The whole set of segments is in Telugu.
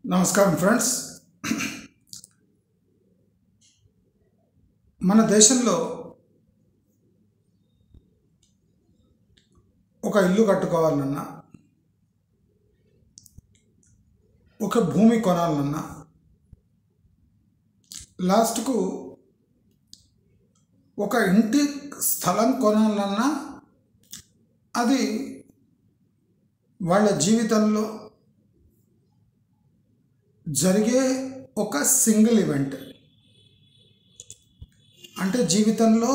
నమస్కారం ఫ్రెండ్స్. మన దేశంలో ఒక ఇల్లు కట్టుకోవాలన్నా, ఒక భూమి కొనాలన్నా, లాస్ట్కు ఒక ఇంటి స్థలం కొనాలన్నా అది వాళ్ళ జీవితంలో జరిగే ఒక సింగిల్ ఈవెంట్. అంటే జీవితంలో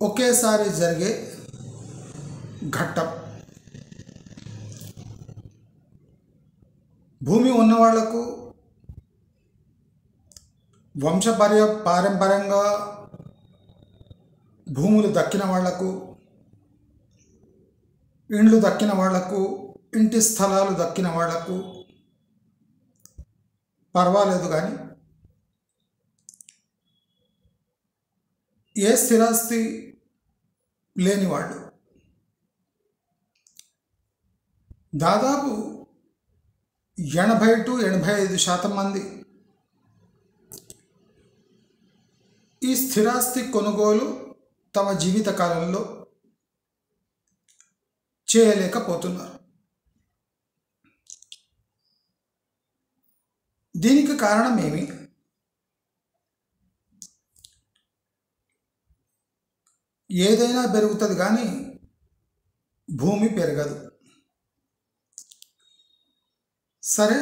ఒకేసారి జరిగే ఘట్టం. భూమి ఉన్న వాళ్లకు, పారంపర్యంగా భూములు దక్కిన వాళ్లకు, ఇండ్లు దక్కిన వాళ్లకు, ఇంటి స్థలాలు దక్కిన వాళ్లకు పర్వాలేదు. కానీ ఏ స్థిరాస్తి లేని వాళ్ళు దాదాపు 80 to 85% మంది ఈ స్థిరాస్తి కొనుగోలు తమ జీవిత కాలంలో చేయలేకపోతున్నారు. దీనికి కారణం ఏమి? ఏదైనా పెరుగుతుంది కానీ భూమి పెరగదు. సరే,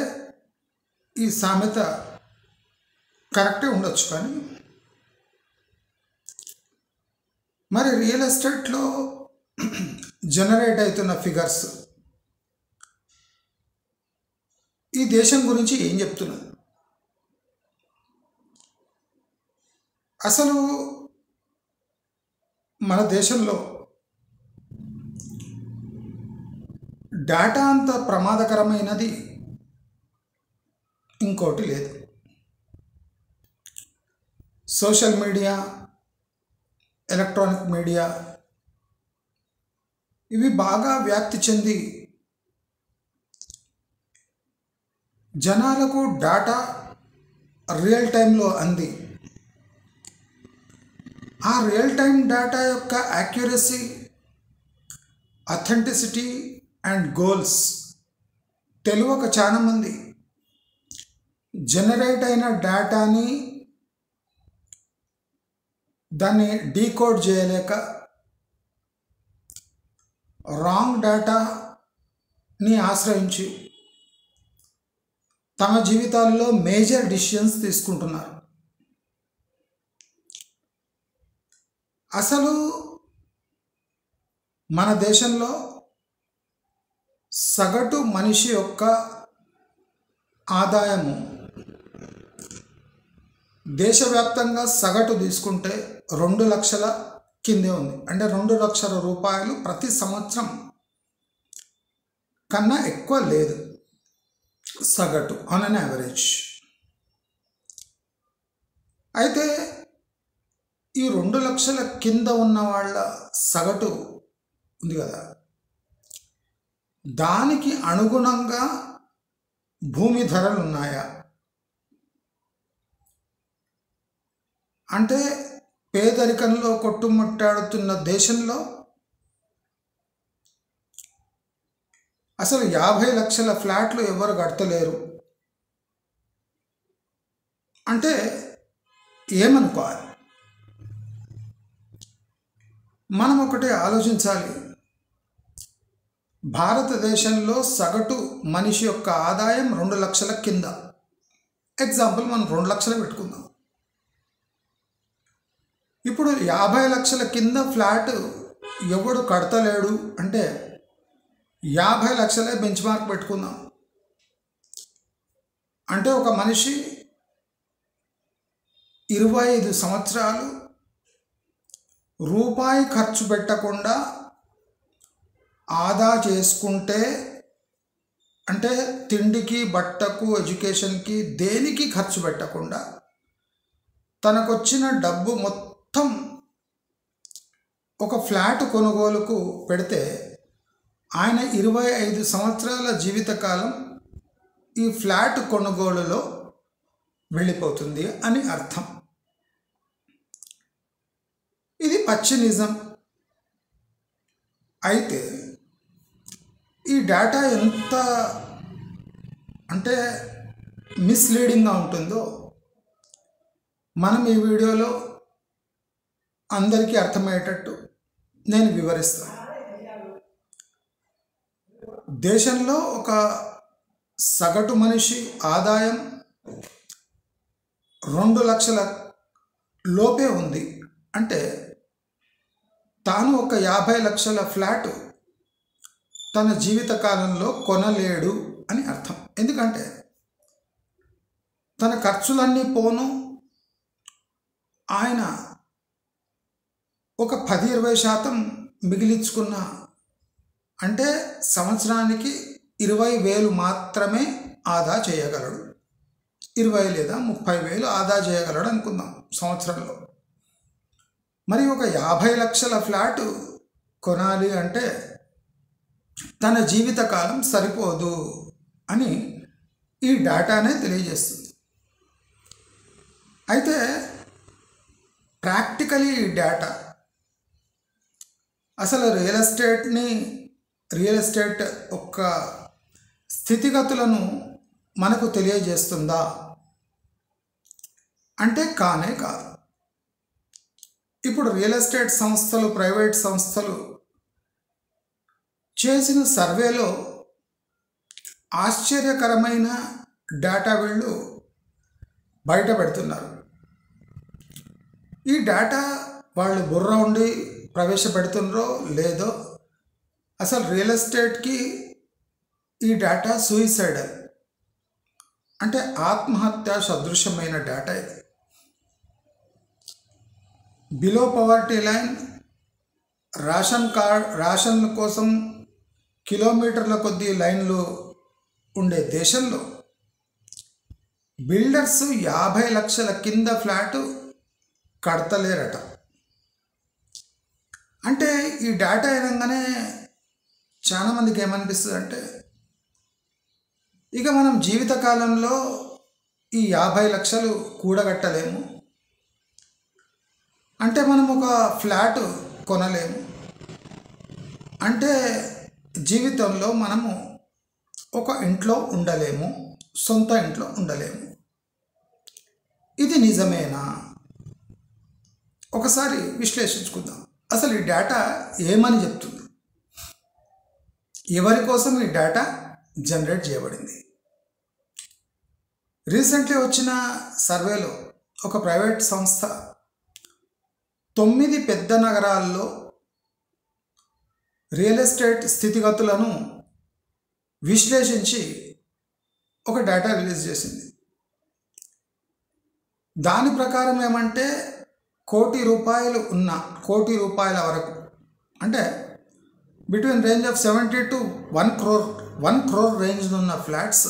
ఈ సామెత కరెక్టే ఉండొచ్చు, కానీ మరి రియల్ ఎస్టేట్లో జనరేట్ అవుతున్న ఫిగర్స్ ఈ దేశం గురించి ఏం చెప్తున్నది? అసలు మన దేశంలో డేటా అంత ప్రమాదకరమైనది ఇంకోటి లేదు. సోషల్ మీడియా, ఎలక్ట్రానిక్ మీడియా ఇవి బాగా వ్యాప్తి చెంది జనాలకు డేటా రియల్ టైంలో అంది. ఆ రియల్ టైం డేటా యొక్క యాక్యురసీ, అథెంటిసిటీ అండ్ గోల్స్ తెలియక చాలామంది జనరేట్ అయిన డేటాని దాన్ని డీకోడ్ చేయలేక రాంగ్ డేటాని ఆశ్రయించి తమ జీవితాల్లో మేజర్ డిసిషన్స్ తీసుకుంటున్నారు. అసలు మన దేశంలో సగటు మనిషి యొక్క ఆదాయము దేశవ్యాప్తంగా సగటు తీసుకుంటే 2 లక్షల కిందే ఉంది. అంటే 2 లక్షల రూపాయలు ప్రతి సంవత్సరం కన్నా ఎక్కువ లేదు సగటు, ఆన్ అన్ యావరేజ్. అయితే ఈ 2 లక్షల కింద ఉన్న వాళ్ళ సగటు ఉంది కదా, దానికి అనుగుణంగా భూమి ధరలు ఉన్నాయా? అంటే పేదరికంలో కొట్టుముట్టాడుతున్న దేశంలో అసలు 50 లక్షల ఫ్లాట్లు ఎవరు కడతలేరు అంటే ఏమనుకోవాలి? మనం ఒకటే ఆలోచించాలి. భారతదేశంలో సగటు మనిషి యొక్క ఆదాయం 2 లక్షల కింద. ఎగ్జాంపుల్ మనం 2 లక్షలు పెట్టుకుందాం. ఇప్పుడు 50 లక్షల కింద ఫ్లాట్ ఎవడు కడతలేడు అంటే 50 లక్షలే బెంచ్ మార్క్ పెట్టుకుందాం. అంటే ఒక మనిషి 25 సంవత్సరాలు రూపాయి ఖర్చు పెట్టకుండా ఆదా చేసుకుంటే, అంటే తిండికి, బట్టకు, ఎడ్యుకేషన్కి దేనికి ఖర్చు పెట్టకుండా తనకొచ్చిన డబ్బు మొత్తం ఒక ఫ్లాట్ కొనుగోలుకు పెడితే ఆయన 25 సంవత్సరాల జీవితకాలం ఈ ఫ్లాట్ కొనుగోలులో వెళ్ళిపోతుంది అని అర్థం. ఇది పచ్చి నిజం. అయితే ఈ డేటా ఎంత అంటే మిస్లీడింగ్గా ఉంటుందో మనం ఈ వీడియోలో అందరికీ అర్థమయ్యేటట్టు నేను వివరిస్తాను. దేశంలో ఒక సగటు మనిషి ఆదాయం 2 లక్షల లోపే ఉంది అంటే తాను ఒక 50 లక్షల ఫ్లాట్ తన జీవితకాలంలో కొనలేడు అని అర్థం. ఎందుకంటే తన ఖర్చులన్నీ పోను ఆయన ఒక 10-20% మిగిలించుకున్న అంటే సంవత్సరానికి 20,000 మాత్రమే ఆదా చేయగలడు. 20 లేదా 30,000 ఆదా చేయగలడు అనుకుందాం సంవత్సరంలో. మరి ఒక 50 లక్షల ఫ్లాట్ కొనాలి అంటే తన జీవితకాలం సరిపోదు అని ఈ డేటానే తెలియజేస్తుంది. అయితే ప్రాక్టికలీ ఈ డేటా అసలు రియల్ ఎస్టేట్ యొక్క స్థితిగతులను మనకు తెలియజేస్తుందా అంటే కానే కాదు. ఇప్పుడు రియల్ ఎస్టేట్ సంస్థలు, ప్రైవేట్ సంస్థలు చేసిన సర్వేలో ఆశ్చర్యకరమైన డేటా వీళ్ళు బయట పెడుతున్నారు. ఈ డేటా వాళ్ళు బుర్ర ఉండి ప్రవేశపెడుతున్నారో లేదో అసలు రియల్ ఎస్టేట్కి ఈ డేటా సూయిసైడల్ అంటే ఆత్మహత్య సదృశ్యమైన డేటా ఇది. బిలో పవర్టీ లైన్, రేషన్ కోసం కిలోమీటర్ల కొద్దీ లైన్లు ఉండే దేశంలో బిల్డర్స్ 50 లక్షల కింద ఫ్లాటు కడతలేరట. అంటే ఈ డేటా వినగానే చాలామందికి ఏమనిపిస్తుంది అంటే ఇక మనం జీవితకాలంలో ఈ 50 లక్షలు కూడగట్టలేము, అంటే మనం ఒక ఫ్లాట్ కొనలేము, అంటే జీవితంలో మనము ఒక ఇంట్లో ఉండలేము, సొంత ఇంట్లో ఉండలేము. ఇది నిజమేనా? ఒకసారి విశ్లేషించుకుందాం. అసలు ఈ డేటా ఏమని చెప్తుంది? ఎవరి కోసం ఈ డేటా జనరేట్ చేయబడింది? రీసెంట్లీ వచ్చిన సర్వేలో ఒక ప్రైవేట్ సంస్థ 9 పెద్ద నగరాల్లో రియల్ ఎస్టేట్ స్థితిగతులను విశ్లేషించి ఒక డేటా రిలీజ్ చేసింది. దాని ప్రకారం ఏమంటే కోటి రూపాయల వరకు అంటే between range of 70 to 1 crore range ఉన్న ఫ్లాట్స్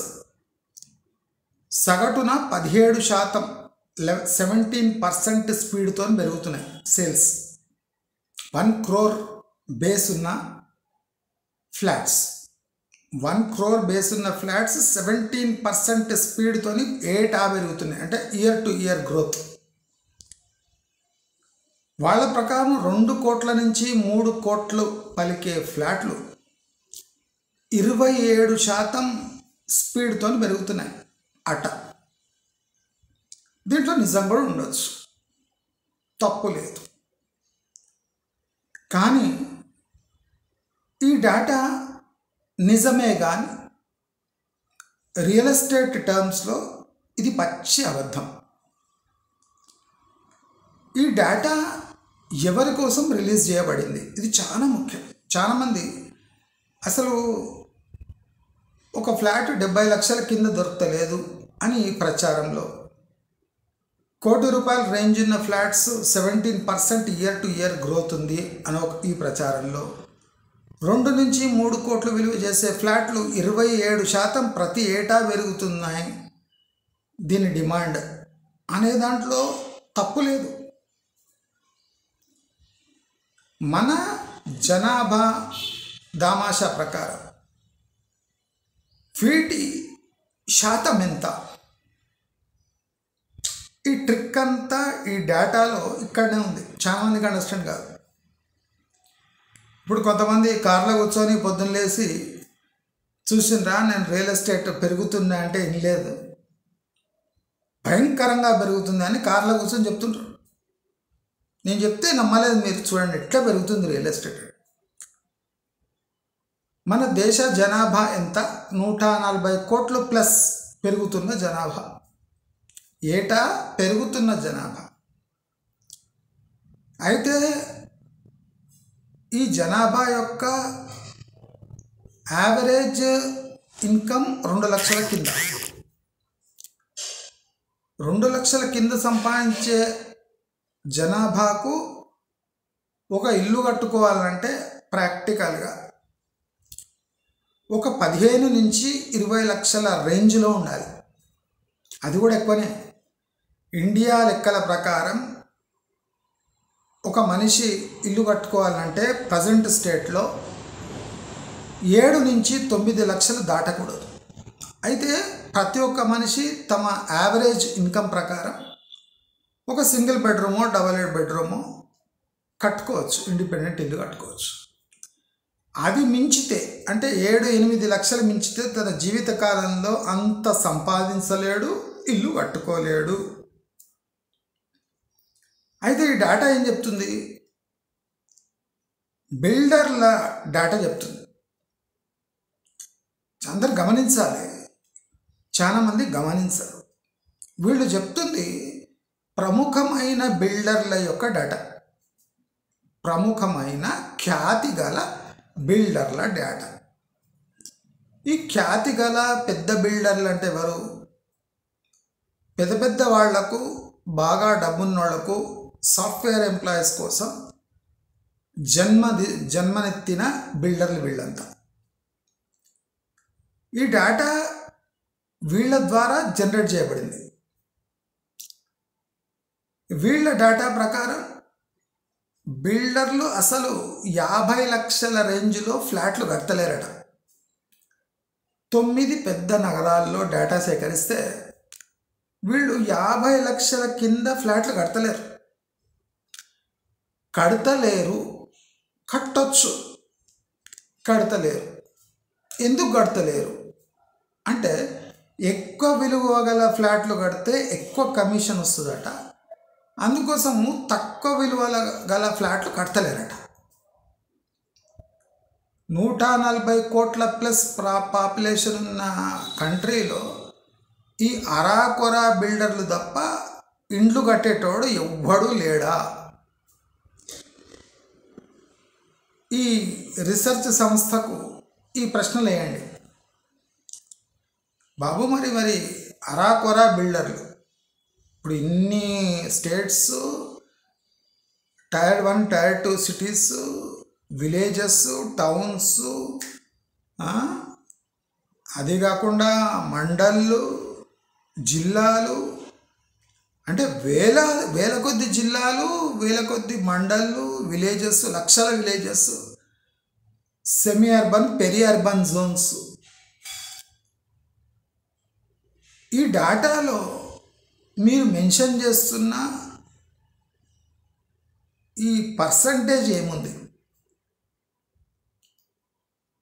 సగటున 17% 17% స్పీడ్తో పెరుగుతున్నాయి సేల్స్. 1 crore బేస్ ఉన్న ఫ్లాట్స్ 17% స్పీడ్తో ఏటా పెరుగుతున్నాయి. అంటే ఇయర్ టు ఇయర్ గ్రోత్. వాళ్ళ ప్రకారం 2 కోట్ల నుంచి 3 కోట్లు పలికే ఫ్లాట్లు 27% స్పీడ్తో పెరుగుతున్నాయి అట. దీంట్లో నిజం కూడా ఉండొచ్చు, తప్పు లేదు. కానీ ఈ డేటా నిజమే కానీ రియల్ ఎస్టేట్ టర్మ్స్లో ఇది పచ్చి అబద్ధం. ఈ డేటా ఎవరి కోసం రిలీజ్ చేయబడింది? ఇది చాలా ముఖ్యం. చాలామంది అసలు ఒక ఫ్లాట్ 70 లక్షల కింద దొరకలేదు అని ప్రచారంలో, కోటి రూపాయల రేంజ్ ఉన్న flats 17% year to year growth ఉంది అని ఈ ప్రచారంలో, 2 నుంచి 3 కోట్లు విలువ చేసే ఫ్లాట్లు 27% ప్రతి ఏటా పెరుగుతున్నాయి దీని డిమాండ్ అనే దాంట్లో తప్పు లేదు. మన జనాభా దామాషా ప్రకారం వీటి శాతం ఎంత? ఈ ట్రిక్ అంతా ఈ డేటాలో ఇక్కడనే ఉంది. చాలామందికి అండర్స్టాండ్ కాదు. ఇప్పుడు కొంతమంది కార్లో కూర్చొని పొద్దున్న లేచి చూసిండ్రా నేను రియల్ ఎస్టేట్ పెరుగుతుందా అంటే ఏం లేదు, భయంకరంగా పెరుగుతుంది అని కార్లో కూర్చొని చెప్తుంటారు. నేను చెప్తే నమ్మలేదు మీరు. చూడండి ఎట్లా పెరుగుతుంది రియల్ ఎస్టేట్. మన దేశ జనాభా ఎంత? 140 కోట్లు ప్లస్ పెరుగుతున్న జనాభా, ఏటా పెరుగుతున్న జనాభా. అయితే ఈ జనాభా యొక్క యావరేజ్ ఇన్కమ్ 2 లక్షల కింద. 2 లక్షల కింద సంపాదించే జనాభాకు ఒక ఇల్లు కట్టుకోవాలంటే ప్రాక్టికల్గా ఒక 15 నుంచి 20 లక్షల రేంజ్లో ఉండాలి. అది కూడా ఎక్కువనే. ఇండియా లెక్కల ప్రకారం ఒక మనిషి ఇల్లు కట్టుకోవాలంటే ప్రజెంట్ స్టేట్లో 7 నుంచి 9 లక్షలు దాటకూడదు. అయితే ప్రతి ఒక్క మనిషి తమ యావరేజ్ ఇన్కమ్ ప్రకారం ఒక సింగిల్ బెడ్రూమో డబల్ బెడ్రూమో కట్టుకోవచ్చు, ఇండిపెండెంట్ ఇల్లు కట్టుకోవచ్చు. అది మించితే అంటే 7-8 లక్షలు మించితే తన జీవితకాలంలో అంత సంపాదించలేడు, ఇల్లు కట్టుకోలేడు. అయితే ఈ డేటా ఏం చెప్తుంది? బిల్డర్ల డేటా చెప్తుంది. అందరు గమనించాలి, చాలామంది గమనించరు. వీళ్ళు చెప్తుంది ప్రముఖమైన బిల్డర్ల యొక్క డేటా, ప్రముఖమైన ఖ్యాతి గల బిల్డర్ల డేటా. ఈ ఖ్యాతి గల పెద్ద బిల్డర్లు అంటే ఎవరు? పెద్ద పెద్ద వాళ్లకు, బాగా డబ్బున్న వాళ్లకు, సాఫ్ట్వేర్ ఎంప్లాయీస్ కోసం జన్మనెత్తిన బిల్డర్లు వీళ్ళంతా. ఈ డేటా వీళ్ళ ద్వారా జనరేట్ చేయబడింది. వీళ్ళ డేటా ప్రకారం బిల్డర్లు అసలు 50 లక్షల రేంజ్లో ఫ్లాట్లు కట్టలేరట. 9 పెద్ద నగరాల్లో డేటా సేకరిస్తే వీళ్ళు 50 లక్షల కింద ఫ్లాట్లు కట్టలేరు. కట్టొచ్చు, కడతలేరు. ఎందుకు కడతలేరు అంటే ఎక్కువ విలువ గల ఫ్లాట్లు కడితే ఎక్కువ కమిషన్ వస్తుందట. అందుకోసము తక్కువ విలువల గల ఫ్లాట్లు కడతలేరట. 140 కోట్ల ప్లస్ పాపులేషన్ ఉన్న కంట్రీలో ఈ అరాకొరా బిల్డర్లు తప్ప ఇండ్లు కట్టేటోడు ఎవ్వడూ లేడా? ఈ రీసెర్చ్ సంస్థకు ఈ ప్రశ్నలు వేయండి బాబు. మరి అరాకొరా బిల్డర్లు ఇప్పుడు ఇన్ని states, tier 1 tier 2 cities, villages, towns, అది కాకుండా మండళ్ళు, జిల్లాలు, అంటే వేల కొద్ది జిల్లాలు, వేల కొద్ది మండళ్ళు, విలేజెస్, లక్షల villages, semi urban, peri urban zones. ఈ డేటాలో మీరు మెన్షన్ చేస్తున్న ఈ పర్సంటేజ్ ఏముంది?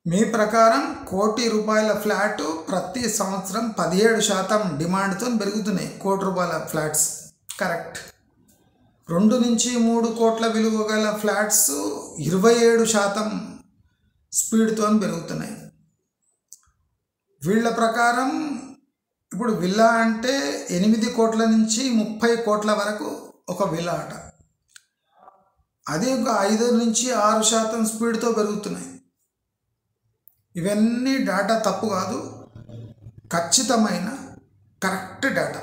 మీ ప్రకారం ₹1,00,00,000 ఫ్లాటు ప్రతి సంవత్సరం 17% డిమాండ్తో పెరుగుతున్నాయి. ₹1,00,00,000 ఫ్లాట్స్ కరెక్ట్. 2 నుంచి 3 కోట్ల విలువ గల ఫ్లాట్స్ 27% స్పీడ్తో పెరుగుతున్నాయి. వీళ్ళ ప్రకారం ఇప్పుడు విల్లా అంటే 8 కోట్ల నుంచి 30 కోట్ల వరకు ఒక విల్లా అట. అది ఒక 5 నుంచి 6% స్పీడ్తో పెరుగుతున్నాయి. ఇవన్నీ డేటా తప్పు కాదు, ఖచ్చితమైన కరెక్ట్ డేటా.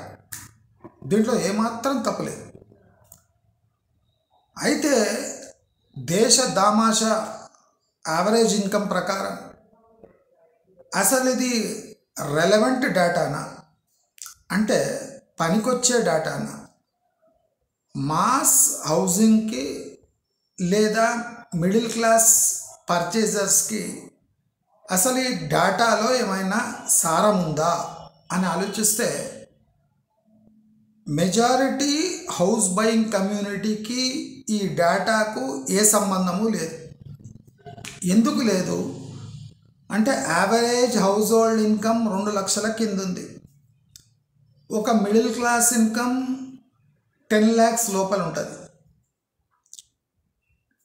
దీంట్లో ఏమాత్రం తప్పులేదు. అయితే దేశ దామాషా యావరేజ్ ఇన్కమ్ ప్రకారం అసలు ఇది రెలవెంట్ డేటానా అంటే పనికొచ్చే డేటానా? మాస్ హౌసింగ్కి లేదా మిడిల్ క్లాస్ పర్చేజర్స్కి అసలు ఈ డేటాలో ఏమైనా సారం ఉందా అని ఆలోచిస్తే మెజారిటీ హౌస్ బయింగ్ కమ్యూనిటీకి ఈ డేటాకు ఏ సంబంధము లేదు. ఎందుకు లేదు అంటే యావరేజ్ హౌస్ హోల్డ్ ఇన్కమ్ 2 లక్షల కింద ఉంది. ఒక మిడిల్ క్లాస్ ఇన్కమ్ 10 lakhs లోపల ఉంటుంది,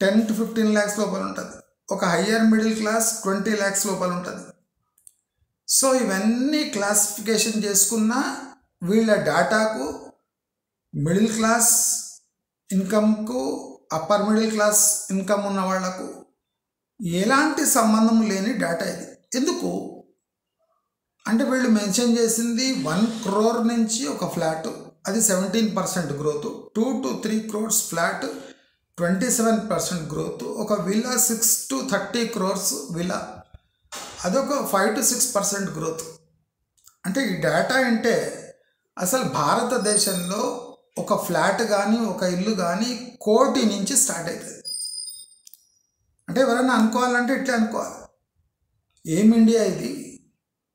10 to 15 lakhs లోపల ఉంటుంది. ఒక హయ్యర్ మిడిల్ క్లాస్ 20 lakhs లోపల ఉంటుంది. సో ఇవన్నీ క్లాసిఫికేషన్ చేసుకున్న వీళ్ళ డేటాకు మిడిల్ క్లాస్ ఇన్కమ్కు అప్పర్ మిడిల్ క్లాస్ ఇన్కమ్ ఉన్న వాళ్లకు ఎలాంటి సంబంధం లేని డేటా ఇది. ఎందుకు అంటే వీళ్ళు మెన్షన్ చేసింది 1 crore నుంచి ఒక ఫ్లాట్ అది 17% growth, 2 to 3 crores flat 27% growth, ఒక విల్లా 6 to 30 crores విల్లా అదొక 5 to 6% గ్రోత్. అంటే ఈ డేటా అంటే అసలు భారతదేశంలో ఒక ఫ్లాట్ కానీ ఒక ఇల్లు కానీ 1 కోటి నుంచి స్టార్ట్ అవుతుంది. అంటే ఎవరైనా అనుకోవాలంటే ఇట్లా అనుకోవాలి, ఏం ఇండియా ఇది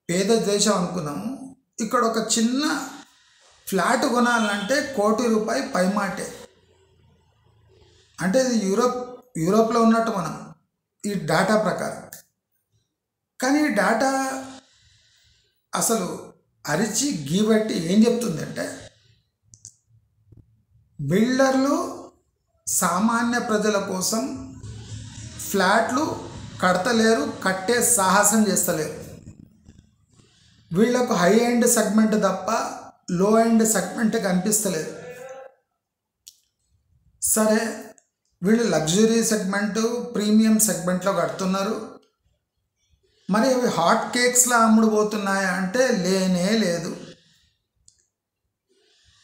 పేద దేశం అనుకున్నాము, ఇక్కడ ఒక చిన్న ఫ్లాట్ కొనాలంటే 1 కోటి రూపాయి పైమాటే. అంటే ఇది యూరోప్లో ఉన్నట్టు మనం ఈ డేటా ప్రకారం. కానీ ఈ డేటా అసలు అరిచి గీబట్టి ఏం చెప్తుందంటే బిల్డర్లు సామాన్య ప్రజల కోసం ఫ్లాట్లు కడతలేరు, కట్టే సాహసం చేస్తలేరు. వీళ్ళకు హై ఎండ్ సెగ్మెంట్ తప్ప లో ఎండ్ సెగ్మెంట్ కనిపిస్తలేదు. సరే వీళ్ళు లగ్జరీ సెగ్మెంట్ ప్రీమియం సెగ్మెంట్లో కడుతున్నారు, మరి అవి హాట్ కేక్స్లా అమ్ముడుపోతున్నాయా అంటే లేనే లేదు.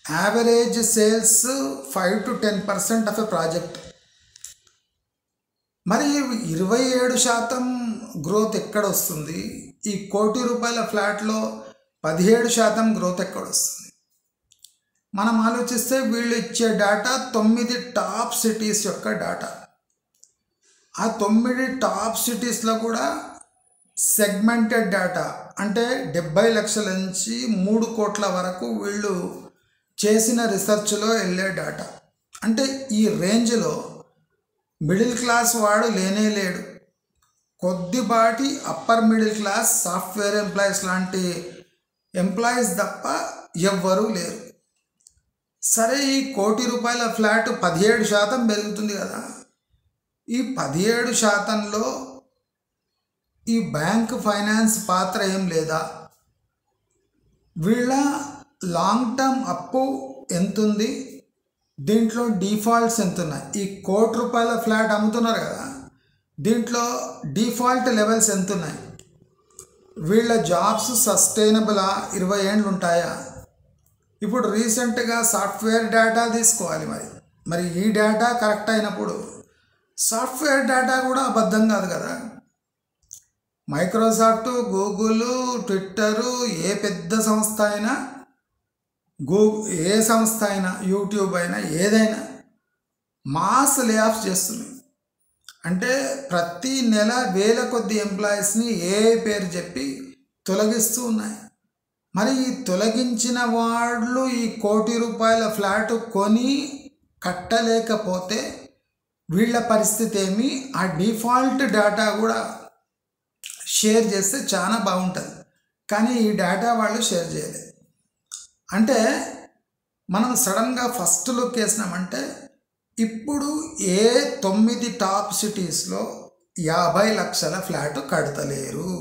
Average sales 5 to 10% of a project. మరి 27% గ్రోత్ ఎక్కడ వస్తుంది? ఈ 1 కోటి రూపాయల ఫ్లాట్లో 17% గ్రోత్ ఎక్కడ వస్తుంది? మనం ఆలోచిస్తే వీళ్ళు ఇచ్చే డేటా 9 టాప్ సిటీస్ యొక్క డేటా. ఆ 9 టాప్ సిటీస్లో కూడా సెగ్మెంటెడ్ డేటా అంటే 70 లక్షల నుంచి 3 కోట్ల వరకు వీళ్ళు చేసిన రీసెర్చ్లో వెళ్ళే డేటా. అంటే ఈ రేంజ్లో మిడిల్ క్లాస్ వాడు లేనే లేడు, కొద్దిపాటి upper middle class software employees లాంటి ఎంప్లాయీస్ తప్ప ఎవ్వరూ లేరు. సరే ఈ 1 కోటి రూపాయల ఫ్లాట్ 17% పెరుగుతుంది కదా, ఈ 17%లో ఈ బ్యాంక్ ఫైనాన్స్ పాత్ర ఏం లేదా? వీళ్ళ లాంగ్ టర్మ్ అప్పు ఎంతుంది, దీంట్లో డిఫాల్ట్స్ ఎంత ఉన్నాయి? ఈ 1 కోటి రూపాయల ఫ్లాట్ అమ్ముతున్నారు కదా, దీంట్లో డిఫాల్ట్ లెవెల్స్ ఎంత ఉన్నాయి? వీళ్ళ జాబ్స్ సస్టైనబులా, 20 ఏళ్ళు ఉంటాయా? ఇప్పుడు రీసెంట్గా సాఫ్ట్వేర్ డేటా తీసుకోవాలి. మరి ఈ డేటా కరెక్ట్ అయినప్పుడు సాఫ్ట్వేర్ డేటా కూడా అబద్ధం కాదు కదా. మైక్రోసాఫ్ట్, గూగుల్, ట్విట్టరు, ఏ పెద్ద సంస్థ అయినా, ఏ సంస్థ అయినా, యూట్యూబ్ అయినా, ఏదైనా మాస్ లే ఆఫ్స్ చేస్తున్నాయి. అంటే ప్రతి నెల వేల కొద్ది ఎంప్లాయీస్ని ఏ పేరు చెప్పి తొలగిస్తూ ఉన్నాయి. మరి ఈ తొలగించిన వాళ్ళు ఈ 1 కోటి రూపాయల ఫ్లాట్ కొని కట్టలేకపోతే వీళ్ళ పరిస్థితి ఏమి? ఆ డిఫాల్ట్ డేటా కూడా షేర్ చేస్తే చాలా బాగుంటుంది, కానీ ఈ డేటా వాళ్ళు షేర్ చేయలేదు. అంటే మనం సడన్గా ఫస్ట్ లుక్ వేసినామంటే ఇప్పుడు ఏ 9 టాప్ సిటీస్లో 50 లక్షల ఫ్లాట్ కడతలేరు,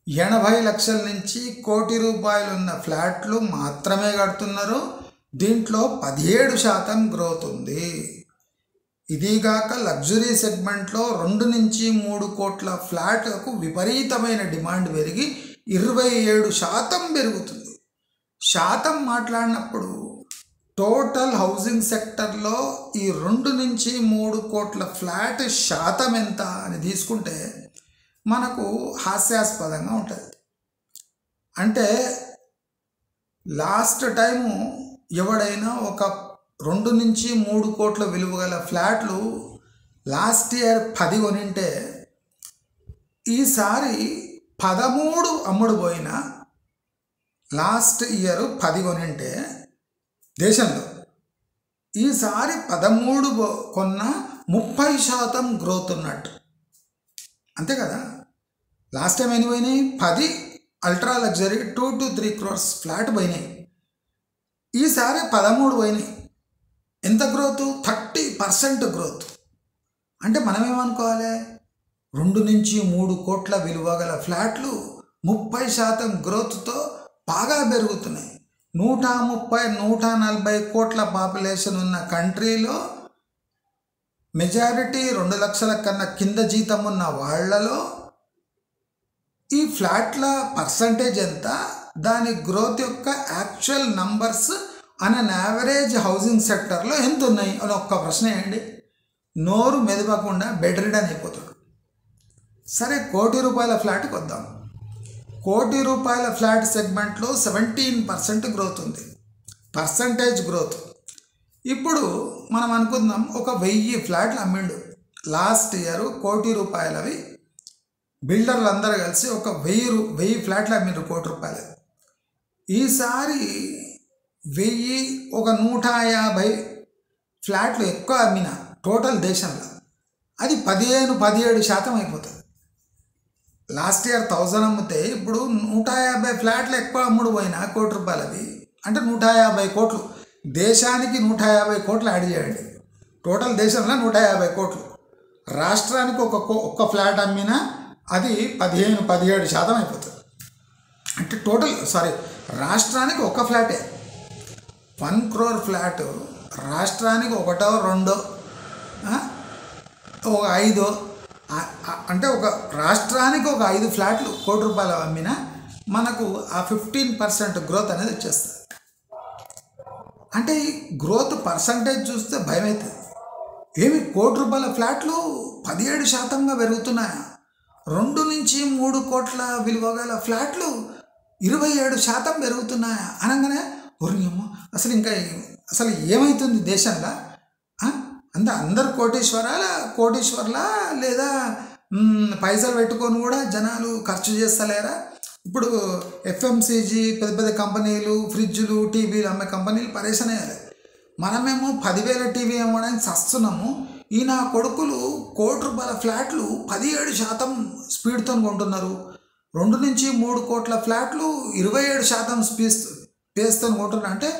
80 లక్షల నుంచి 1 కోటి రూపాయలు ఉన్న ఫ్లాట్లు మాత్రమే కడుతున్నారు. దీంట్లో 17% గ్రోత్ ఉంది. ఇదిగాక లగ్జరీ సెగ్మెంట్లో 2 నుంచి 3 కోట్ల ఫ్లాట్లకు విపరీతమైన డిమాండ్ పెరిగి 27% పెరుగుతుంది. శాతం మాట్లాడినప్పుడు టోటల్ హౌసింగ్ సెక్టర్లో ఈ 2 నుంచి 3 కోట్ల ఫ్లాట్ శాతం ఎంత అని తీసుకుంటే మనకు హాస్యాస్పదంగా ఉంటుంది. అంటే లాస్ట్ టైము ఎవడైనా ఒక 2 నుంచి 3 కోట్ల విలువ గల ఫ్లాట్లు లాస్ట్ ఇయర్ 10 కొనింటే ఈసారి 13 అమ్ముడు పోయినా లాస్ట్ ఇయర్ 10 కొనింటే దేశంలో ఈసారి 13 కొన్న 30% గ్రోత్ ఉన్నట్టు, అంతే కదా. లాస్ట్ టైం ఎన్ని పోయినాయి? 10 ultra luxury 2 to 3 crores flat పోయినాయి. ఈసారి 13 పోయినాయి. ఎంత గ్రోత్? 30% గ్రోత్. అంటే మనం ఏమనుకోవాలి? 2 నుంచి 3 కోట్ల విలువ గల ఫ్లాట్లు 30% గ్రోత్తో బాగా పెరుగుతున్నాయి. 130-140 కోట్ల పాపులేషన్ ఉన్న కంట్రీలో మెజారిటీ 2 లక్షల కన్నా కింద జీతం ఉన్న వాళ్ళలో ఈ ఫ్లాట్ల పర్సంటేజ్ ఎంత, దాని గ్రోత్ యొక్క actual numbers an an average housing సెక్టర్లో ఎంత ఉన్నాయి అని ఒక్క ప్రశ్న వేయండి. నోరు మెదపకుండా బెడ్ రిడన్ అయిపోతాడు. సరే, ₹1 కోటి ఫ్లాట్కి వద్దాం. ₹1 కోటి ఫ్లాట్ సెగ్మెంట్లో 17% గ్రోత్ ఉంది, పర్సంటేజ్ గ్రోత్. ఇప్పుడు మనం అనుకుందాం, ఒక 1000 ఫ్లాట్లు అమ్మిండు లాస్ట్ ఇయర్. ₹1 కోటి బిల్డర్లు అందరూ కలిసి ఒక 1000 ఫ్లాట్లు అమ్మిండ్రు ₹1 కోటి. ఈసారి 1000 ఒక 150 ఫ్లాట్లు ఎక్కువ అమ్మిన టోటల్ దేశంలో అది 15-17% అయిపోతుంది. లాస్ట్ ఇయర్ 1000 అమ్మితే ఇప్పుడు 150 ఫ్లాట్లు ఎక్కువ అమ్ముడు పోయినా ₹1 కోటి, అంటే 150 కోట్లు. దేశానికి 150 కోట్లు యాడ్ చేయండి. టోటల్ దేశంలో 150 కోట్లు. రాష్ట్రానికి ఒక్క ఫ్లాట్ అమ్మినా అది 15-17% అయిపోతుంది. అంటే రాష్ట్రానికి ఒక ఫ్లాటే 1 crore ఫ్లాట్, రాష్ట్రానికి 1, 2, 5, అంటే ఒక రాష్ట్రానికి ఒక 5 ఫ్లాట్లు ₹1 అమ్మినా మనకు ఆ 15% గ్రోత్ అనేది వచ్చేస్తుంది. అంటే ఈ గ్రోత్ పర్సంటేజ్ చూస్తే భయం అవుతుంది. ఏమి ₹1 ఫ్లాట్లు 17%గా పెరుగుతున్నాయా? 2 నుంచి 3 కోట్ల విలువ గల ఫ్లాట్లు 27% పెరుగుతున్నాయా అనగానే ఒరేమో అసలు ఏమవుతుంది దేశంలో? అందరు కోటీశ్వర్లా లేదా పైసలు పెట్టుకొని కూడా జనాలు ఖర్చు చేస్తలేరా? ఇప్పుడు FMCG పెద్ద కంపెనీలు, ఫ్రిడ్జ్లు, టీవీలు అమ్మే కంపెనీలు పరేషాన్ అయ్యాలి. మనమేమో 10,000 టీవీ అమ్మడానికి చస్తున్నాము. ఈ నా కొడుకులు ₹1 కోటి ఫ్లాట్లు 17% స్పీడ్తో కొంటున్నారు. 2 నుంచి 3 కోట్ల ఫ్లాట్లు 27% స్పేస్తో కొంటున్నారు. అంటే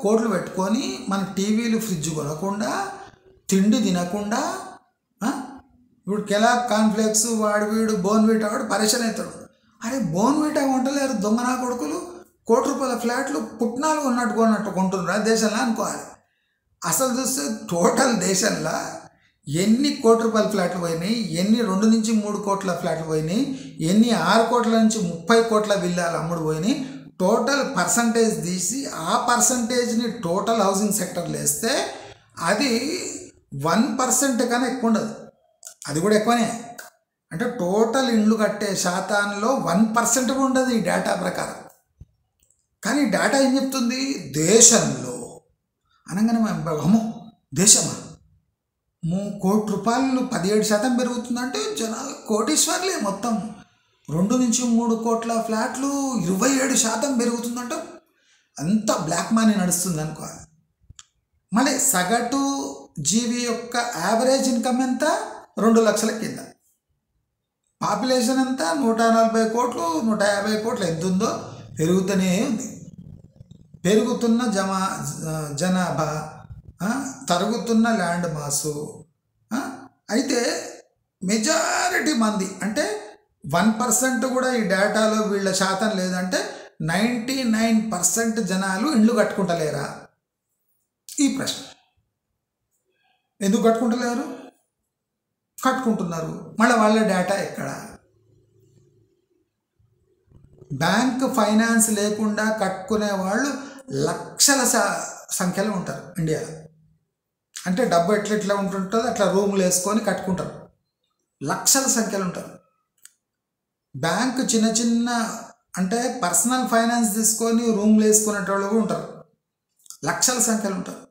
కోట్లు పెట్టుకొని మన టీవీలు, ఫ్రిడ్జ్ కొనకుండా, తిండి తినకుండా, ఇప్పుడు కెలాగ్ కాన్ఫ్లెక్స్ వీడు బోన్వీటా వాడు పరేషాన్ అవుతాడు. అరే బోన్వీటా కొంటలేరు దొంగ నా కొడుకులు, ₹1 కోటి ఫ్లాట్లు పుట్నాలు కొన్నట్టు కొంటున్నారు దేశంలో అనుకోవాలి. అసలు చూస్తే టోటల్ దేశంలో ఎన్ని ₹1 కోటి ఫ్లాట్లు పోయినాయి, ఎన్ని 2 నుంచి 3 కోట్ల ఫ్లాట్లు పోయినాయి, ఎన్ని 6 కోట్ల నుంచి 30 కోట్ల విల్లాలు అమ్ముడు పోయినాయి, టోటల్ పర్సంటేజ్ తీసి ఆ పర్సంటేజ్ని టోటల్ హౌసింగ్ సెక్టర్లో వేస్తే అది 1% కన్నా ఎక్కువ ఉండదు. అది కూడా ఎక్కువనే. అంటే టోటల్ ఇండ్లు కట్టే శాతంలో 1% కూడా ఉండదు ఈ డేటా ప్రకారం. కానీ డేటా ఏం చెప్తుంది? దేశంలో అనగానే అమ్మో దేశమా ₹1 కోటి 17% పెరుగుతుందంటే జనాలు కోటీశ్వర్లే మొత్తం. 2 నుంచి 3 కోట్ల ఫ్లాట్లు 27% పెరుగుతుందంటే అంత బ్లాక్ మనీ నడుస్తుంది అనుకోవాలి. మళ్ళీ సగటు జీవి యొక్క యావరేజ్ ఇన్కమ్ ఎంత? 2 లక్షల కింద. పాపులేషన్ ఎంత? 140 కోట్లు, 150 కోట్లు ఎంత ఉందో పెరుగుతూనే ఉంది. పెరుగుతున్న జనాభా, తరుగుతున్న ల్యాండ్ మాసు. అయితే మెజారిటీ మంది అంటే 1% కూడా ఈ డేటాలో వీళ్ళ శాతం లేదంటే 99% జనాలు ఇండ్లు కట్టుకుంటలేరా? ఈ ప్రశ్న. ఎందుకు కట్టుకుంటలేరు? కట్టుకుంటున్నారు. మళ్ళీ వాళ్ళ డేటా ఎక్కడ? బ్యాంక్ ఫైనాన్స్ లేకుండా కట్టుకునే వాళ్ళు లక్షల సంఖ్యలో ఉంటారు ఇండియాలో. అంటే డబ్బు ఎట్లా ఉంటుంటుందో అట్లా రూములు వేసుకొని కట్టుకుంటారు. లక్షల సంఖ్యలో ఉంటారు. బ్యాంక్ చిన్న అంటే పర్సనల్ ఫైనాన్స్ తీసుకొని రూమ్లు వేసుకునేటోళ్ళు కూడా ఉంటారు. లక్షల సంఖ్యలో ఉంటారు.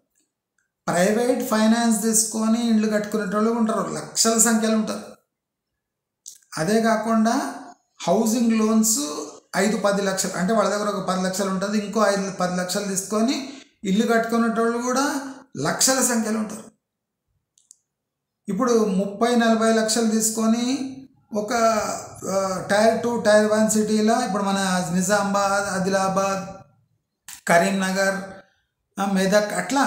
ప్రైవేట్ ఫైనాన్స్ తీసుకొని ఇండ్లు కట్టుకునేటోళ్ళు ఉంటారు. లక్షల సంఖ్యలో ఉంటారు. అదే కాకుండా హౌసింగ్ లోన్స్ 5-10 లక్షలు అంటే వాళ్ళ దగ్గర ఒక 10 లక్షలు ఉంటుంది, ఇంకో 5-10 లక్షలు తీసుకొని ఇల్లు కట్టుకునేటోళ్ళు కూడా లక్షల సంఖ్యలో ఉంటారు. ఇప్పుడు 30-40 లక్షలు తీసుకొని ఒక టైర్ 2 టైర్ 1 సిటీలో ఇప్పుడు మన నిజామాబాద్, ఆదిలాబాద్, కరీంనగర్, మెదక్ అట్లా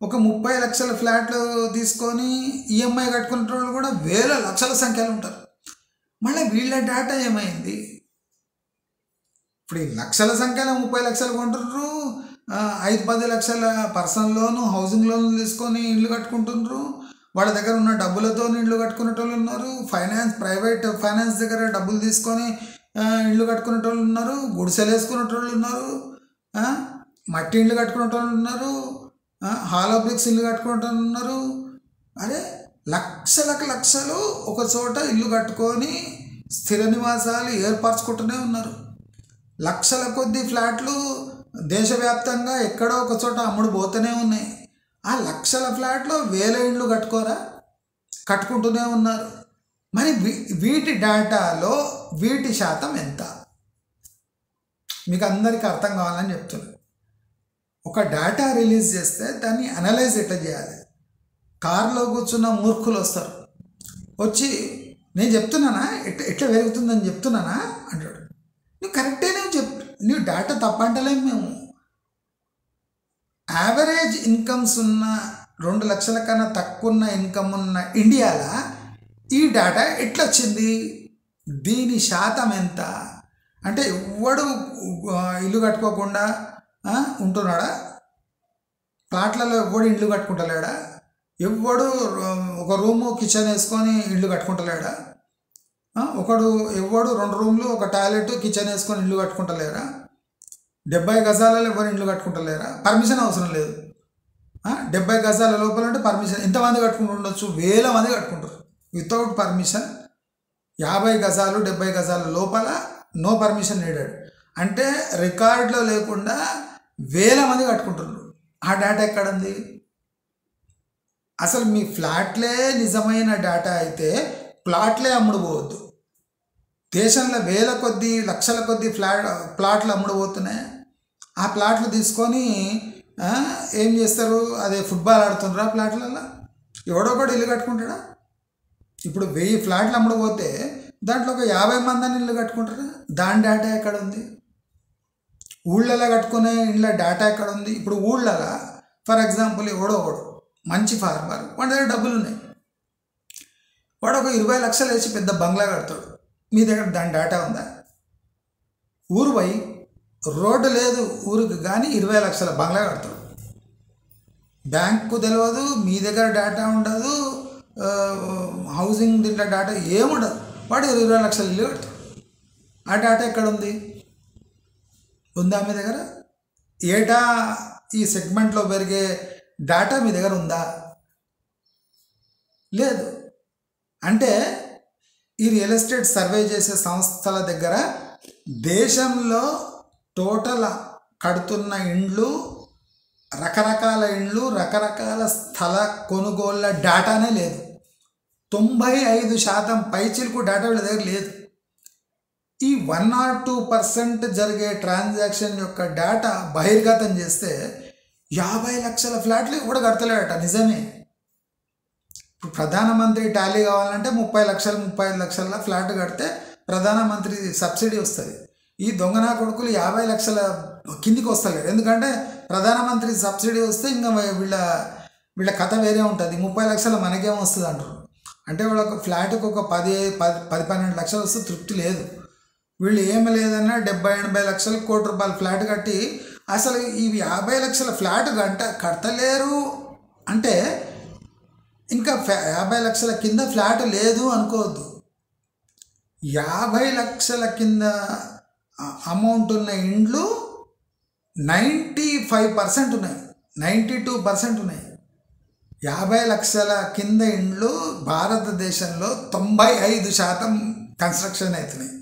ఒక 30 లక్షల ఫ్లాట్లు తీసుకొని ఈఎంఐ కట్టుకునే వాళ్ళు కూడా వేల లక్షల సంఖ్యలో ఉంటారు. మళ్ళీ వీళ్ళ డేటా ఏమైంది? ఇప్పుడు ఈ లక్షల సంఖ్యలో 30 లక్షలు కొంటున్నారు, 5-10 లక్షల పర్సనల్ లోను, హౌసింగ్ లోన్లు తీసుకొని ఇల్లు కట్టుకుంటున్నారు. వాళ్ళ దగ్గర ఉన్న డబ్బులతో ఇల్లు కట్టుకునేటోళ్ళు ఉన్నారు, ప్రైవేట్ ఫైనాన్స్ దగ్గర డబ్బులు తీసుకొని ఇల్లు కట్టుకునేటోళ్ళు ఉన్నారు, గుడిసెలు వేసుకునేటోళ్ళు ఉన్నారు, మట్టి ఇల్లు కట్టుకునేటోళ్ళు ఉన్నారు, హాలో బ్రిక్స్ ఇల్లు కట్టుకునేటోళ్ళు ఉన్నారు. అరే లక్షలకు లక్షలు ఒక చోట ఇల్లు కట్టుకొని స్థిర నివాసాలు ఏర్పరచుకుంటూనే ఉన్నారు. లక్షల కొద్ది ఫ్లాట్లు దేశవ్యాప్తంగా ఎక్కడో ఒక చోట అమ్ముడు పోతూనే ఉన్నాయి. ఆ లక్షల ఫ్లాట్లో వేల ఇండ్లు కట్టుకుంటూనే ఉన్నారు. మరి వీటి డేటాలో వీటి శాతం ఎంత? మీకు అందరికీ అర్థం కావాలని చెప్తున్నాను. ఒక డేటా రిలీజ్ చేస్తే దాన్ని అనలైజ్ ఎట్లా చేయాలి? కారులో కూర్చున్న మూర్ఖులు వస్తారు, వచ్చి నేను చెప్తున్నానా ఎట్లా పెరుగుతుందని చెప్తున్నానా అంటాడు. నువ్వు కరెక్టే, నువ్వు డేటా తప్పంటలేము. మేము యావరేజ్ ఇన్కమ్స్ ఉన్న 2 లక్షల కన్నా తక్కువ ఉన్న ఇన్కమ్ ఉన్న ఇండియాలో ఈ డేటా ఎట్లా వచ్చింది? దీని శాతం ఎంత అంటే ఎవ్వడు ఇల్లు కట్టుకోకుండా ఉంటున్నాడా? ప్లాట్లలో ఎవ్వడు ఇల్లు కట్టుకుంటలేడా? ఎవ్వడు ఒక రూము కిచెన్ వేసుకొని ఇల్లు కట్టుకుంటలేడా? ఎవ్వడు 2 రూమ్లు ఒక టాయిలెట్ కిచెన్ వేసుకొని ఇల్లు కట్టుకుంటలేరా? 70 గజాలలో ఎవరు ఇండ్లు కట్టుకుంటలేరా? పర్మిషన్ అవసరం లేదు. 70 గజాల లోపల అంటే పర్మిషన్ ఎంతమంది కట్టుకుంటూ ఉండొచ్చు? వేల మంది కట్టుకుంటారు వితౌట్ పర్మిషన్. 50 గజాలు 70 గజాల లోపల నో పర్మిషన్ నీడెడ్ అంటే రికార్డులో లేకుండా వేల మంది కట్టుకుంటున్నారు. ఆ డేటా ఎక్కడుంది? అసలు మీ ఫ్లాట్లే నిజమైన డేటా అయితే ప్లాట్లే అమ్ముడు పోవద్దు. దేశంలో వేల కొద్ది లక్షల కొద్ది ప్లాట్లు అమ్ముడుపోతున్నాయి. ఆ ప్లాట్లు తీసుకొని ఏం చేస్తారు? అదే ఫుట్బాల్ ఆడుతుండ్రా ప్లాట్లలో? ఎవడో కూడా ఇల్లు కట్టుకుంటాడా? ఇప్పుడు 1000 ఫ్లాట్లు అమ్ముడుపోతే దాంట్లో ఒక 50 మందిని ఇల్లు కట్టుకుంటారా? దాని డేటా ఎక్కడ ఉంది? ఊళ్ళలో కట్టుకునే ఇండ్ల డేటా ఎక్కడ ఉంది? ఇప్పుడు ఊళ్ళలో ఫర్ ఎగ్జాంపుల్ ఎవడో మంచి ఫార్మర్, వాడి దగ్గర డబ్బులు ఉన్నాయి, వాడు ఒక 20 లక్షలు వేసి పెద్ద బంగ్లా కడతాడు. మీ దగ్గర దాని డేటా ఉందా? ఊరు పోయి రోడ్డు లేదు ఊరికి కానీ 20 లక్షల బంగ్లా కడతాడు. బ్యాంకు తెలియదు, మీ దగ్గర డేటా ఉండదు, హౌసింగ్ దీంట్లో డేటా ఏముండదు, వాడు 20 లక్షల ఇల్లు కడతాడు. ఆ డేటా ఎక్కడ ఉంది? ఉందా మీ దగ్గర? ఏటా ఈ సెగ్మెంట్లో పెరిగే డేటా మీ దగ్గర ఉందా? లేదు. అంటే ఈ రియల్ ఎస్టేట్ సర్వే చేసే సంస్థల దగ్గర దేశంలో టోటల్ కడుతున్న ఇండ్లు, రకరకాల ఇండ్లు, రకరకాల స్థల కొనుగోళ్ళ డేటానే లేదు. 95% పైచిలకు డేటా వీళ్ళ దగ్గర లేదు. ఈ 1 or 2% జరిగే ట్రాన్సాక్షన్ యొక్క డేటా బహిర్గతం చేస్తే 50 లక్షల ఫ్లాట్లు కూడా కడతలేడట. నిజమే. ఇప్పుడు ప్రధానమంత్రి టాలీ కావాలంటే 35 లక్షల ఫ్లాట్ కడితే ప్రధానమంత్రి సబ్సిడీ వస్తుంది. ఈ దొంగనా కొడుకులు 50 లక్షల కిందికి వస్తలేరు. ఎందుకంటే ప్రధానమంత్రి సబ్సిడీ వస్తే ఇంకా వీళ్ళ కథ వేరే ఉంటుంది. 30 లక్షలు మనకేం వస్తుంది అంటారు. అంటే వాళ్ళకు ఫ్లాట్కి ఒక 10-12 లక్షలు వస్తే తృప్తి లేదు. వీళ్ళు ఏమి లేదన్నా 70-80 లక్షలు, ₹1,00,00,000 ఫ్లాట్ కట్టి అసలు ఈ 50 లక్షల ఫ్లాట్ కడతలేరు అంటే ఇంకా 50 లక్షల కింద ఫ్లాట్ లేదు అనుకోవద్దు. 50 లక్షల కింద అమౌంట్ ఉన్న ఇండ్లు 95% ఉన్నాయి, 92% ఉన్నాయి. 50 లక్షల కింద ఇండ్లు భారతదేశంలో 95% కన్స్ట్రక్షన్ అవుతున్నాయి.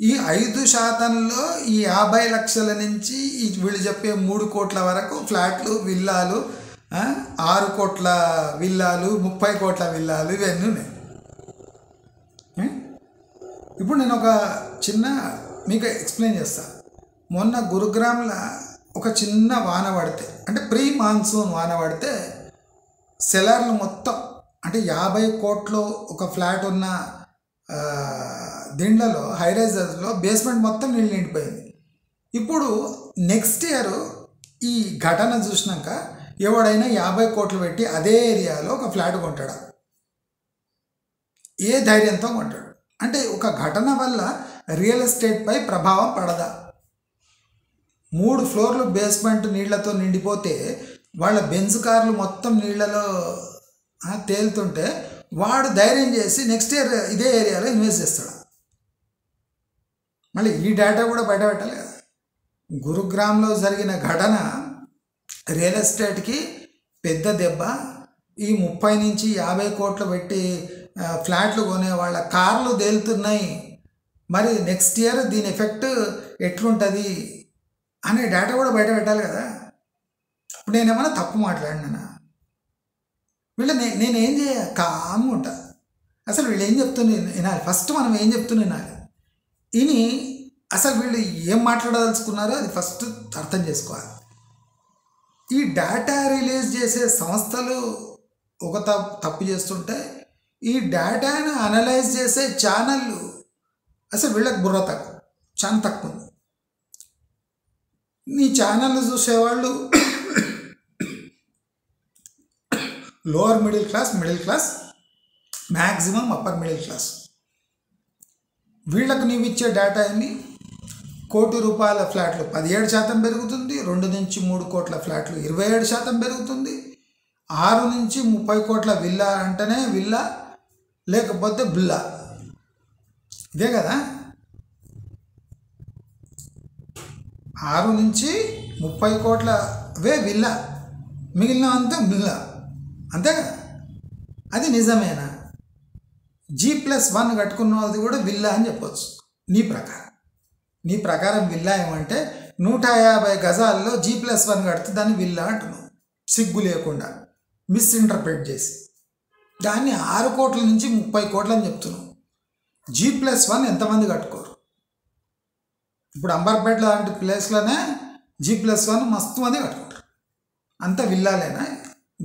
ఈ 5%లో ఈ 50 లక్షల నుంచి వీళ్ళు చెప్పే 3 కోట్ల వరకు ఫ్లాట్లు, విల్లాలు, 6 కోట్ల విల్లాలు, 30 కోట్ల విల్లాలు ఇవన్నీ ఉన్నాయి. ఇప్పుడు నేను ఒక చిన్న మీకు ఎక్స్ప్లెయిన్ చేస్తా. మొన్న గురుగ్రామ్లో ఒక చిన్న వాన పడితే, అంటే ప్రీ మాన్సూన్ వాన పడితే సెలార్లు మొత్తం, అంటే 50 కోట్లు ఒక ఫ్లాట్ ఉన్న దీంట్లలో హైరైజర్స్లో బేస్మెంట్ మొత్తం నీళ్ళు నిండిపోయింది. ఇప్పుడు నెక్స్ట్ ఇయర్ ఈ ఘటన చూసినాక ఎవడైనా 50 కోట్లు పెట్టి అదే ఏరియాలో ఒక ఫ్లాట్ కొంటాడా? ఏ ధైర్యంతో కొంటాడు? అంటే ఒక ఘటన వల్ల రియల్ ఎస్టేట్పై ప్రభావం పడదా? 3 ఫ్లోర్లు బేస్మెంట్ నీళ్లతో నిండిపోతే వాళ్ళ బెంజ్ కార్లు మొత్తం నీళ్లలో తేలుతుంటే వాడు ధైర్యం చేసి నెక్స్ట్ ఇయర్ ఇదే ఏరియాలో ఇన్వెస్ట్ చేస్తాడు. మళ్ళీ ఈ డేటా కూడా బయట పెట్టాలి కదా. గురుగ్రామ్లో జరిగిన ఘటన రియల్ ఎస్టేట్కి పెద్ద దెబ్బ. ఈ 30 నుంచి 50 కోట్లు పెట్టి ఫ్లాట్లు కొనే వాళ్ళ కార్లు తేలుతున్నాయి. మరి నెక్స్ట్ ఇయర్ దీని ఎఫెక్ట్ ఎట్లుంటుంది అనే డేటా కూడా బయట పెట్టాలి కదా. ఇప్పుడు నేనేమన్నా తప్పు మాట్లాడినా? నేనేం చేయాలి? కామ్గా ఉంటా. అసలు వీళ్ళు ఏం చెప్తున్నా వినాలి. ఫస్ట్ మనం ఏం చెప్తున్నా వినాలి. ఇని అసలు వీళ్ళు ఏం మాట్లాడదలుచుకున్నారో అది ఫస్ట్ అర్థం చేసుకోవాలి. ఈ డేటా రిలీజ్ చేసే సంస్థలు ఒక తప్పు చేస్తుంటే, ఈ డేటాను అనలైజ్ చేసే ఛానళ్ళు అసలు వీళ్ళకి బుర్ర తక్కువ, చాలా తక్కువ ఉంది. ఈ ఛానళ్ళు చూసేవాళ్ళు lower middle class, maximum upper middle class. వీళ్ళకు నీవు ఇచ్చే డేటా ఏంది? ₹1,00,00,000 ఫ్లాట్లు 17% పెరుగుతుంది, 2 నుంచి 3 కోట్ల ఫ్లాట్లు 27% పెరుగుతుంది, 6 నుంచి 30 కోట్ల విల్లా అంటేనే విల్లా, లేకపోతే బిల్లా. ఇదే కదా. 6 నుంచి 30 కోట్లవే విల్లా, మిగిలినంతా బిల్లా, అంతే కదా. అది నిజమేనా? G+1 కట్టుకున్నది కూడా విల్లా అని చెప్పొచ్చు నీ ప్రకారం విల్లా ఏమంటే 150 గజాల్లో G+1 కడితే దాన్ని విల్లా అంటున్నావు, సిగ్గు లేకుండా మిస్ఇంటర్ప్రిట్ చేసి. దాన్ని 6 కోట్ల నుంచి 30 కోట్లు అని చెప్తున్నావు. G+1 ఎంతమంది కట్టుకోరు? ఇప్పుడు అంబర్పేట లాంటి ప్లేస్లోనే G+1 మస్తు మంది కట్టుకుంటారు. అంత విల్లాలేనా?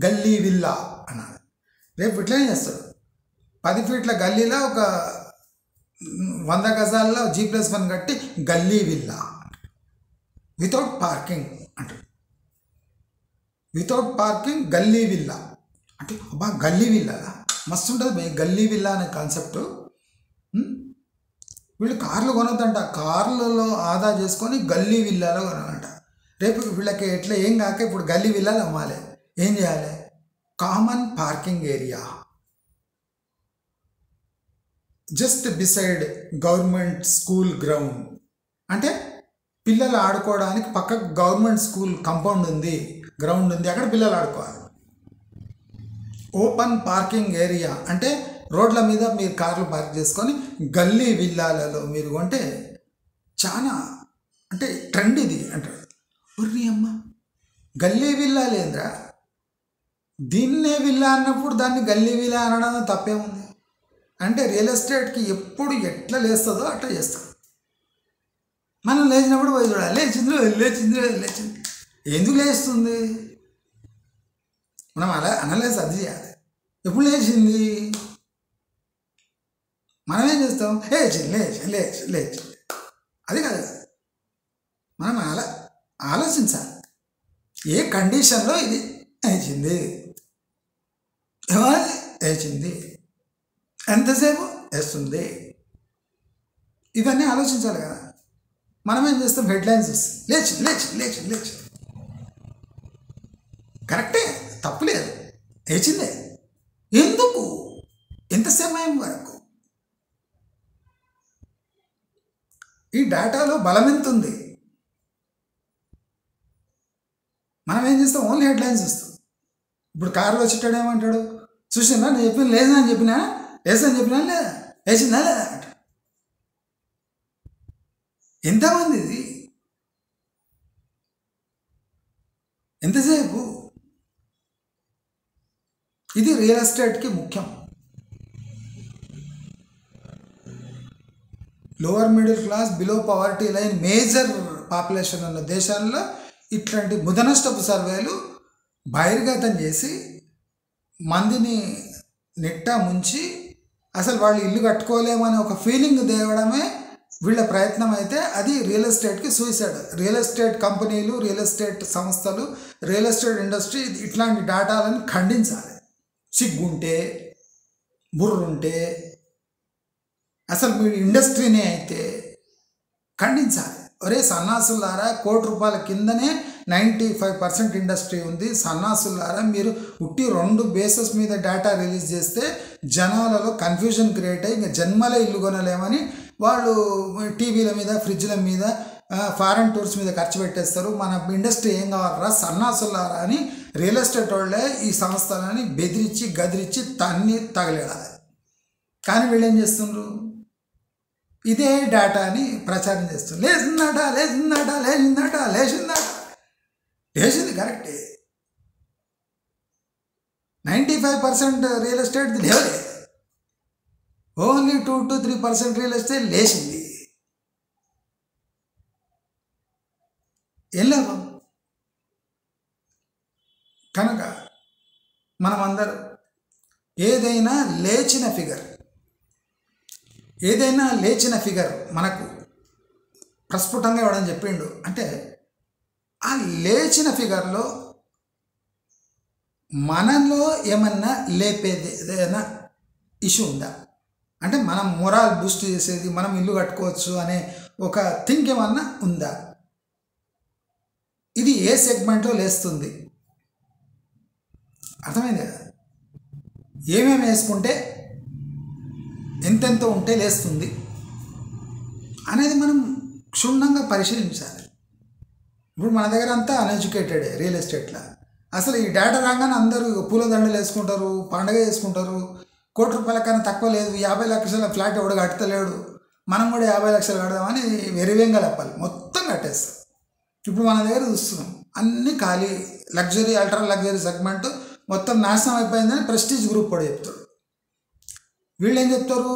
గల్లీ విల్లా అన్నారు. రేపు ఇట్లనే చేస్తాడు. 10 ఫీట్ల గల్లీలో ఒక 100 గజాల్లో G+1 కట్టి గల్లీ విల్లా, వితౌట్ పార్కింగ్ అంటాడు. వితౌట్ పార్కింగ్ గల్లీ విల్లా అంటే అబ్బా గల్లీ విల్లా మస్తు ఉంటుంది. గల్లీ విల్లా అనే కాన్సెప్ట్. వీళ్ళు కార్లు కొనొద్దంట, కార్లలో ఆదా చేసుకొని గల్లీ విల్లాలో కొనాలంట. రేపు వీళ్ళకి ఎట్లా ఏం కాక ఇప్పుడు గల్లీ విల్లాలు అమ్మాలి. ఏం చేయాలి? Common parking area just beside government school ground, అంటే పిల్లలు ఆడుకోవడానికి పక్కకు గవర్నమెంట్ స్కూల్ కాంపౌండ్ ఉంది, గ్రౌండ్ ఉంది, అక్కడ పిల్లలు ఆడుకోవాలి. ఓపెన్ పార్కింగ్ ఏరియా అంటే రోడ్ల మీద మీరు కార్లు పార్క్ చేసుకొని గల్లీ విల్లాలలో మీరు కొంటే చాలా అంటే ట్రెండ్ ఇది అంటాడు. ఒర్రి అమ్మ, గల్లీ విల్లా లేదురా, దీన్నే విల్లా అన్నప్పుడు దాన్ని గల్లీ విల్లా అనడం తప్పేముంది? అంటే రియల్ ఎస్టేట్కి ఎప్పుడు ఎట్లా లేస్తుందో అట్లా చేస్తాం. మనం లేచినప్పుడు పోయి చూడాలి, లేచింది ఎందుకు లేస్తుంది? మనం అలా అనలేసి అది చేయాలి. ఎప్పుడు లేచింది? మనం ఏం చేస్తాం? లేచి అది కాదు. మనం అలా ఆలోచించాలి. ఏ కండిషన్లో ఇది వేచింది, వేచింది, ఎంతసేపు వేస్తుంది, ఇవన్నీ ఆలోచించాలి కదా. మనం ఏం చేస్తాం? హెడ్లైన్స్ లేచి కరెక్టే, తప్పులేదు, వేచిందే. ఎందుకు? ఎంత సమయం వరకు? ఈ డేటాలో బలం ఎంత ఉంది? మనం ఏం చేస్తాం? ఓన్లీ హెడ్లైన్స్ ఇస్తాం. ఇప్పుడు కారులో వచ్చేటాడు ఏమంటాడు? చూసినా నేను చెప్పిన లేదని చెప్పినా, వేసని చెప్పినా లేదా, వేసిందా లేదా అంట. ఎంతమంది ఇది? ఎంతసేపు? ఇది రియల్ ఎస్టేట్కి ముఖ్యం. Lower middle class, below poverty line major population ఉన్న దేశాల్లో ఇట్లాంటి ముదనష్టపు సర్వేలు బహిర్గతం చేసి మందిని నిట్టా ముంచి అసలు వాళ్ళు ఇల్లు కట్టుకోలేమనే ఒక ఫీలింగ్ తేవడమే వీళ్ళ ప్రయత్నం. అయితే అది రియల్ ఎస్టేట్కి సూసైడ్. రియల్ ఎస్టేట్ కంపెనీలు, రియల్ ఎస్టేట్ సంస్థలు, రియల్ ఎస్టేట్ ఇండస్ట్రీ ఇట్లాంటి డేటాలను ఖండించాలి. సిగ్గుంటే, బుర్రుంటే, అసలు మీ ఇండస్ట్రీనే అయితే ఖండించాలి. ఒరే సన్నాసులారా, ₹1,00,00,000 కిందనే 95% ఇండస్ట్రీ ఉంది. సన్నాసులారా, మీరు ఉట్టి 2 బేసెస్ మీద డేటా రిలీజ్ చేస్తే జనాలలో కన్ఫ్యూజన్ క్రియేట్ అయ్యి ఇంకా జన్మలో ఇల్లు కొనలేమని వాళ్ళు టీవీల మీద, ఫ్రిడ్జ్ల మీద, ఫారెన్ టూర్స్ మీద ఖర్చు పెట్టేస్తారు. మన ఇండస్ట్రీ ఏం కావాలరా సన్నాసులారా అని రియల్ ఎస్టేట్ వాళ్ళే ఈ సంస్థలని బెదిరించి, గదిరించి, తన్ని తగలేడాలి. కానీ వీళ్ళు ఏం చేస్తుండ్రు? ఇదే డేటాని ప్రచారం చేస్తుంది. లేచిందట, లేచిందట, లేచిందట, లేచిందట. లేచింది కరెక్టే. 95% రియల్ ఎస్టేట్ లేవలే. ఓన్లీ 2 to 3% రియల్ ఎస్టేట్ లేచింది. ఏం లేదు. కనుక మనమందరం ఏదైనా లేచిన ఫిగర్ మనకు ప్రస్ఫుటంగా ఇవ్వడం చెప్పిండు. అంటే ఆ లేచిన ఫిగర్లో మనలో ఏమన్నా లేపేది ఏదైనా ఇష్యూ ఉందా? అంటే మనం మొరాల్ బూస్ట్ చేసేది, మనం ఇల్లు కట్టుకోవచ్చు అనే ఒక థింక్ ఏమన్నా ఉందా? ఇది ఏ సెగ్మెంట్లో లేస్తుంది? అర్థమైంది కదా? ఏమేమి వేసుకుంటే ఎంతెంత ఉంటే లేస్తుంది అనేది మనం క్షుణ్ణంగా పరిశీలించాలి. ఇప్పుడు మన దగ్గర అంతా అన్ఎడ్యుకేటెడే రియల్ ఎస్టేట్లో. అసలు ఈ డేటా రాగానే అందరూ పూలదండలు వేసుకుంటారు, పండగ వేసుకుంటారు. ₹1,00,00,000 కన్నా తక్కువ లేదు, 50 లక్షల ఫ్లాట్ ఎవడు కట్టలేడు, మనం కూడా 50 లక్షలు కడదామని వెరివేంగా చెప్పాలి. మొత్తం కట్టేస్తాం. ఇప్పుడు మన దగ్గర చూస్తున్నాం అన్నీ ఖాళీ. లగ్జరీ, అల్ట్రా లగ్జరీ సెగ్మెంట్ మొత్తం నాశనం అయిపోయిందని ప్రెస్టీజ్ గ్రూప్ కూడా చెప్తాడు. వీళ్ళు ఏం చెప్తారు?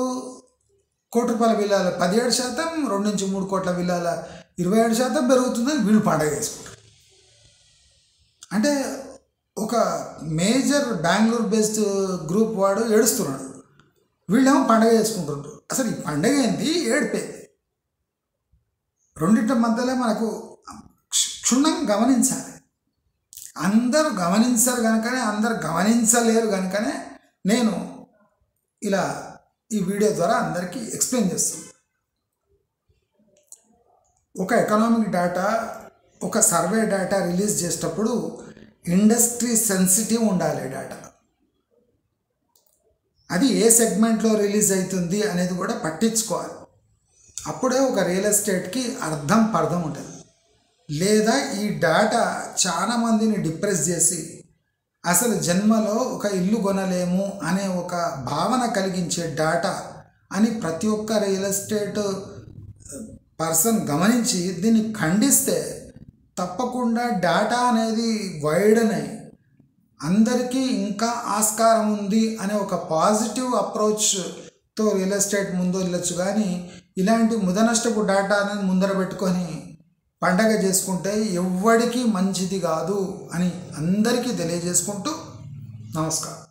₹1,00,00,000 విల్లాల 17%, 2 నుంచి 3 కోట్ల విల్లాల 27% పెరుగుతుందని వీళ్ళు పండగ చేసుకుంటారు. అంటే ఒక మేజర్ బెంగళూరు బేస్డ్ గ్రూప్ వాడు ఏడుస్తున్నాడు, వీళ్ళేమో పండగ చేసుకుంటుంటారు. అసలు ఈ పండగ ఏంటి, ఏడిపోయింది? రెండింటి మధ్యలో మనకు క్షుణ్ణంగా గమనించాలి. అందరూ గమనించరు కనుకనే, అందరు గమనించలేరు కనుకనే నేను ఇలా ఈ వీడియో ద్వారా అందరికీ ఎక్స్ప్లెయిన్ చేస్తాను. ఒక ఎకనామిక్ డేటా, ఒక సర్వే డేటా రిలీజ్ చేసేటప్పుడు ఇండస్ట్రీ సెన్సిటివ్ ఉండాలి డేటా. అది ఏ సెగ్మెంట్లో రిలీజ్ అవుతుంది అనేది కూడా పట్టించుకోవాలి. అప్పుడే ఒక రియల్ ఎస్టేట్కి పర్థం ఉంటుంది. లేదా ఈ డేటా చాలామందిని డిప్రెస్ చేసి అసలు జన్మలో ఒక ఇల్లు కొనలేము అనే ఒక భావన కలిగించే డేటా అని ప్రతి ఒక్క రియల్ ఎస్టేట్ పర్సన్ గమనించి దీన్ని ఖండిస్తే తప్పకుండా డేటా అనేది వైడన్ అయి అందరికీ ఇంకా ఆస్కారం ఉంది అనే ఒక పాజిటివ్ అప్రోచ్తో రియల్ ఎస్టేట్ ముందు వెళ్ళొచ్చు. కానీ ఇలాంటి ముదనష్టపు డేటాని ముందర పెట్టుకొని పండగ చేసుకుంటే ఎవ్వడికి మంచిది కాదు అని అందరికీ తెలియజేసుకుంటూ నమస్కారం.